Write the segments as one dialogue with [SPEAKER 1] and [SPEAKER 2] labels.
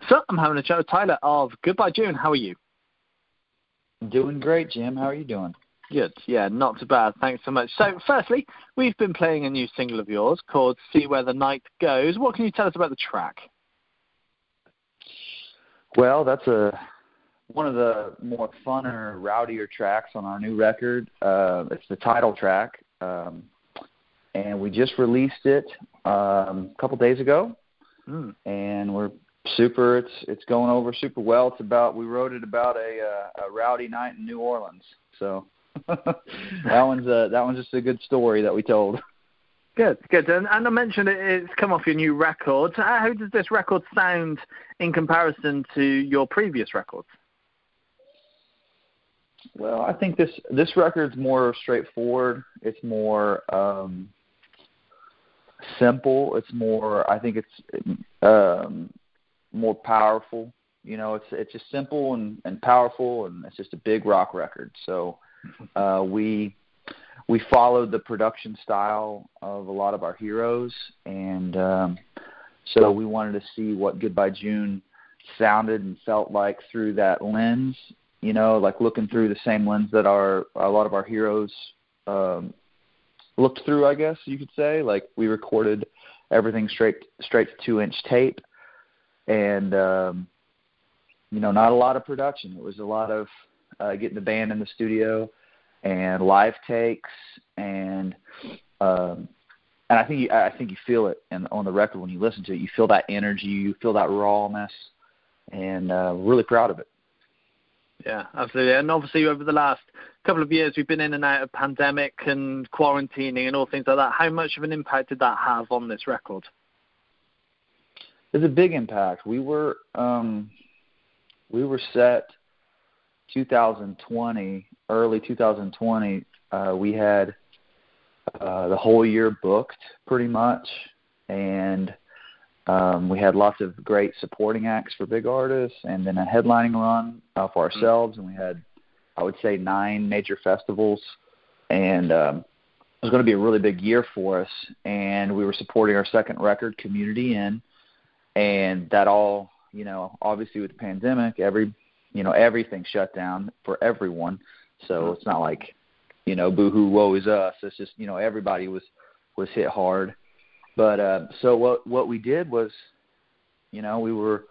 [SPEAKER 1] So I'm having a chat with Tyler of Goodbye June. How are you?
[SPEAKER 2] Doing great, Jim. How are you doing?
[SPEAKER 1] Good. Yeah, not too bad. Thanks so much. So firstly, we've been playing a new single of yours called See Where the Night Goes. What can you tell us about the track?
[SPEAKER 2] Well, that's one of the more funner, rowdier tracks on our new record. It's the title track, and we just released it a couple days ago, and we're super. It's going over super well. We wrote it about a rowdy night in New Orleans. So that one's just a good story that we told.
[SPEAKER 1] Good. And I mentioned it's come off your new record. How does this record sound in comparison to your previous records?
[SPEAKER 2] Well, I think this record's more straightforward. It's more simple. It's more. I think it's more powerful. You know, it's just simple and powerful, and it's just a big rock record. So we followed the production style of a lot of our heroes, and so we wanted to see what Goodbye June sounded and felt like through that lens. You know, like looking through the same lens that a lot of our heroes looked through, I guess you could say. Like we recorded everything straight to 2-inch tape, and you know, not a lot of production. It was a lot of getting the band in the studio and live takes, and I think you feel it on the record when you listen to it. You feel that energy, you feel that rawness, and really proud of it.
[SPEAKER 1] Yeah, absolutely. And obviously over the last couple of years, we've been in and out of pandemic and quarantining and all things like that. How much of an impact did that have on this record?
[SPEAKER 2] It's a big impact. We were set 2020, early 2020. We had the whole year booked pretty much, and we had lots of great supporting acts for big artists, and then a headlining run for ourselves, and we had, I would say, 9 major festivals, and it was going to be a really big year for us, and we were supporting our second record, Community Inn, and that all, you know, obviously with the pandemic, everything shut down for everyone, so it's not like, you know, boo-hoo, woe is us. It's just, you know, everybody was hit hard. But so what we did was, you know, we were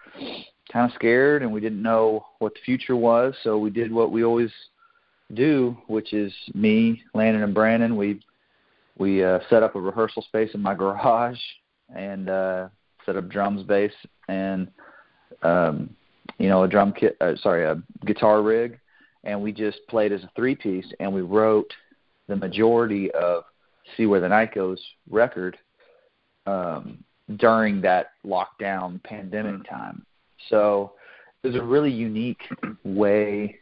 [SPEAKER 2] kind of scared and we didn't know what the future was. So we did what we always do, which is me, Landon, and Brandon. We set up a rehearsal space in my garage and set up drums, bass, and you know, a guitar rig, and we just played as a 3-piece, and we wrote the majority of See Where the Night Goes record during that lockdown pandemic time. So it was a really unique way.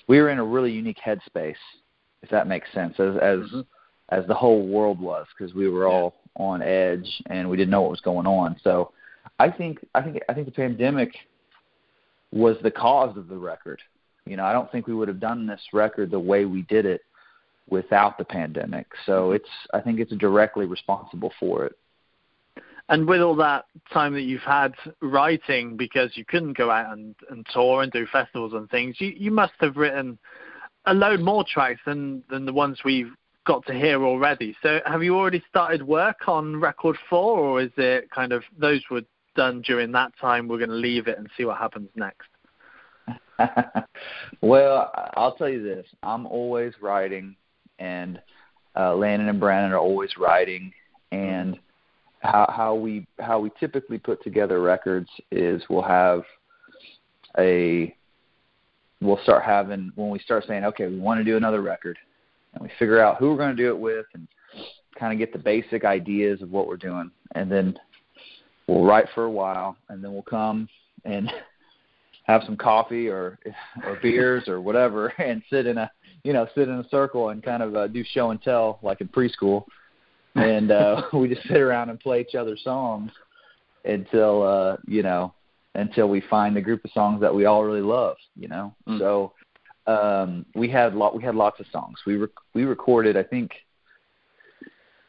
[SPEAKER 2] We were in a really unique headspace, if that makes sense, as the whole world was, because we were all on edge and we didn't know what was going on. So I think the pandemic was the cause of the record. You know, I don't think we would have done this record the way we did it without the pandemic. So I think it's directly responsible for it.
[SPEAKER 1] And with all that time that you've had writing, because you couldn't go out and tour and do festivals and things, you must have written a load more tracks than the ones we've got to hear already. So have you already started work on record 4, or is it kind of those were done during that time, we're going to leave it and see what happens next?
[SPEAKER 2] Well, I'll tell you this. I'm always writing, and Landon and Brandon are always writing, and how we typically put together records is we'll start having, when we start saying, okay, we want to do another record, and we figure out who we're going to do it with and kind of get the basic ideas of what we're doing, and then we'll write for a while, and then we'll come and have some coffee or beers or whatever, and sit in a circle and kind of do show and tell like in preschool. And we just sit around and play each other's songs until we find the group of songs that we all really love, you know. So we had lots of songs. We recorded, I think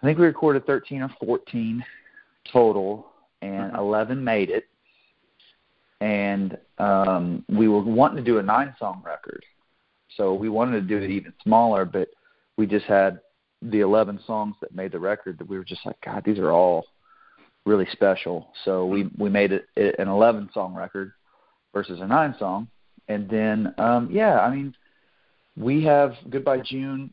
[SPEAKER 2] we recorded 13 or 14 total, and 11 made it. and we were wanting to do a 9-song record. So we wanted to do it even smaller, but we just had the 11 songs that made the record that we were just like, God, these are all really special. So we made it an 11-song record versus a 9-song. And then, we have Goodbye June.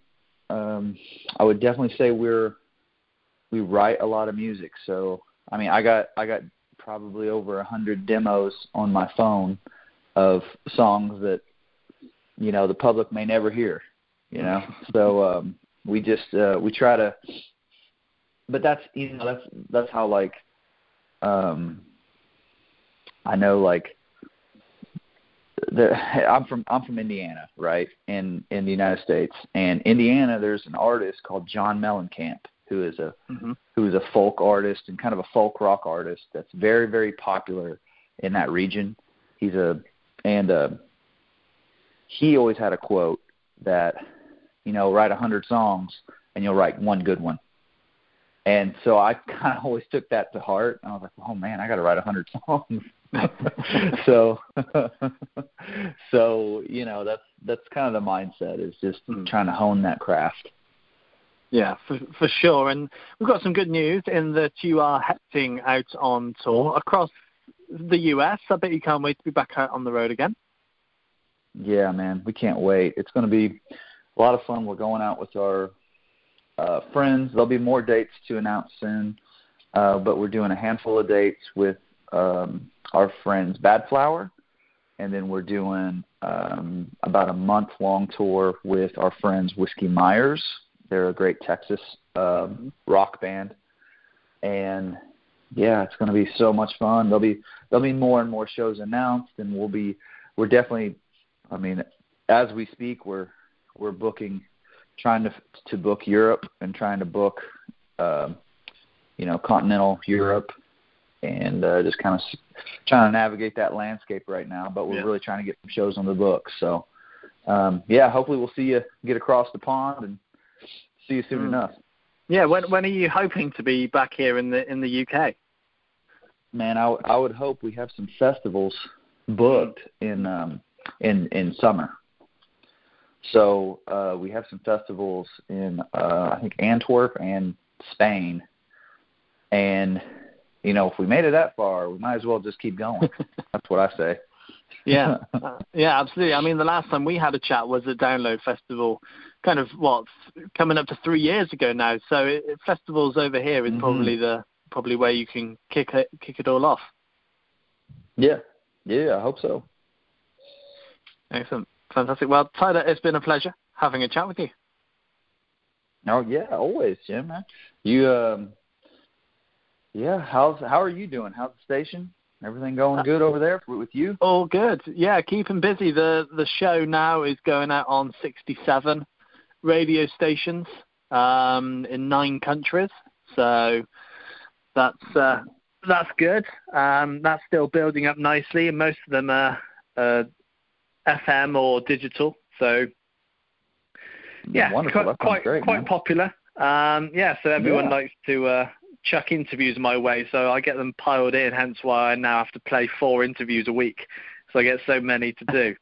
[SPEAKER 2] I would definitely say we write a lot of music. So, I got probably over 100 demos on my phone of songs that, the public may never hear, So we try to, but that's how, like, I know, like, I'm from Indiana, right, in the United States. And Indiana, there's an artist called John Mellencamp, who is a folk artist and kind of a folk rock artist that's very, very popular in that region. He always had a quote that, write 100 songs and you'll write one good one. And so I kind of always took that to heart. And I was like, oh man, I got to write 100 songs. so that's kind of the mindset, is just trying to hone that craft.
[SPEAKER 1] Yeah, for sure. And we've got some good news in that you are heading out on tour across the US. I bet you can't wait to be back out on the road again.
[SPEAKER 2] Yeah, man, we can't wait. It's going to be a lot of fun. We're going out with our friends. There'll be more dates to announce soon, but we're doing a handful of dates with our friends Bad Flower, and then we're doing about a month-long tour with our friends Whiskey Myers. They're a great Texas rock band, and yeah, it's going to be so much fun. There'll be more and more shows announced, and we're definitely, as we speak, we're booking, trying to book Europe and trying to book continental Europe, and just kind of trying to navigate that landscape right now. But we're really trying to get some shows on the books. So hopefully we'll see you get across the pond and see you soon enough.
[SPEAKER 1] Yeah, when are you hoping to be back here in the UK?
[SPEAKER 2] Man, I would hope we have some festivals booked in summer. So we have some festivals in I think Antwerp and Spain, and if we made it that far, we might as well just keep going. That's what I say.
[SPEAKER 1] Yeah, absolutely. The last time we had a chat was at Download Festival, kind of coming up to 3 years ago now. So festivals over here is probably where you can kick it all off. Yeah,
[SPEAKER 2] I hope so.
[SPEAKER 1] Excellent, fantastic. Well, Tyler, it's been a pleasure having a chat with you.
[SPEAKER 2] Oh yeah, always, Jim. Man. You, how are you doing? How's the station? Everything going good over there with you?
[SPEAKER 1] All good. Yeah, keeping busy. The show now is going out on 67 radio stations in 9 countries. So that's good. That's still building up nicely, and most of them are FM or digital. So yeah,
[SPEAKER 2] wonderful.
[SPEAKER 1] Quite popular. So everyone likes to chuck interviews my way, so I get them piled in, hence why I now have to play 4 interviews a week, so I get so many to do.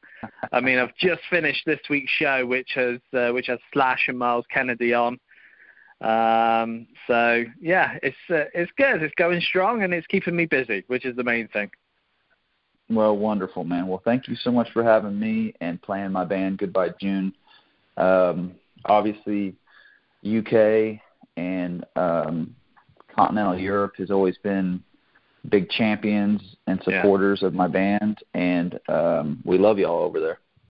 [SPEAKER 1] I've just finished this week's show, which has Slash and Miles Kennedy on. So yeah, it's good. It's going strong, and it's keeping me busy, which is the main thing.
[SPEAKER 2] Well, wonderful, man. Well, thank you so much for having me and playing my band Goodbye June. Obviously, UK and continental Europe has always been big champions and supporters of my band, and we love y'all over there.